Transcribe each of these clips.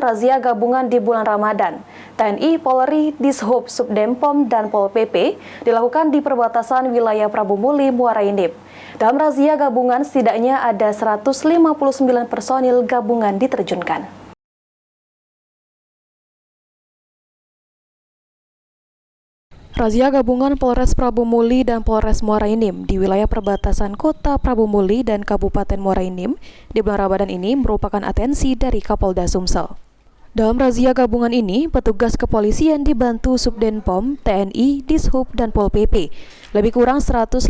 razia gabungan di bulan Ramadan. TNI, Polri, Dishub, Subdenpom, dan Pol PP dilakukan di perbatasan wilayah Prabu Muli, Muara Enim. Dalam razia gabungan, setidaknya ada 159 personil gabungan diterjunkan. Razia gabungan Polres Prabu Muli dan Polres Muara Enim di wilayah perbatasan Kota Prabu Muli dan Kabupaten Muara Enim di bulan Ramadan ini merupakan atensi dari Kapolda Sumsel. Dalam razia gabungan ini, petugas kepolisian dibantu Subdenpom, TNI, Dishub, dan Pol PP. Lebih kurang 159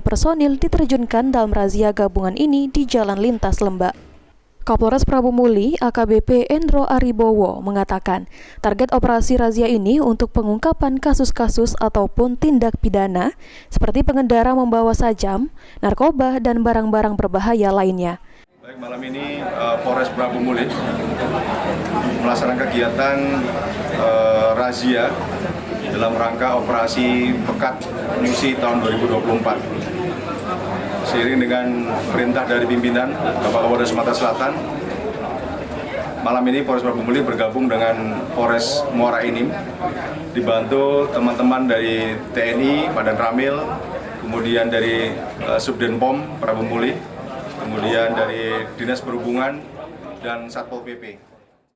personil diterjunkan dalam razia gabungan ini di Jalan Lintas Lembak. Kapolres Prabu Muli, AKBP Endro Aribowo, mengatakan target operasi razia ini untuk pengungkapan kasus-kasus ataupun tindak pidana seperti pengendara membawa sajam, narkoba, dan barang-barang berbahaya lainnya. Baik, malam ini Polres Prabu Muli melaksanakan kegiatan razia dalam rangka operasi Pekat Musi tahun 2024. Seiring dengan perintah dari pimpinan Bapak Kapolda Sumatera Selatan, malam ini Polres Prabu Muli bergabung dengan Polres Muara Enim, dibantu teman-teman dari TNI, Padang Ramil, kemudian dari Subdenpom Prabu Muli, kemudian dari Dinas Perhubungan dan Satpol PP.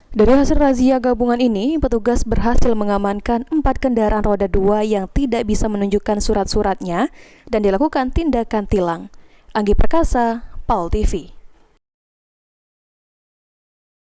Dari hasil razia gabungan ini, petugas berhasil mengamankan 4 kendaraan roda 2 yang tidak bisa menunjukkan surat-suratnya dan dilakukan tindakan tilang. Anggi Perkasa, PAL TV.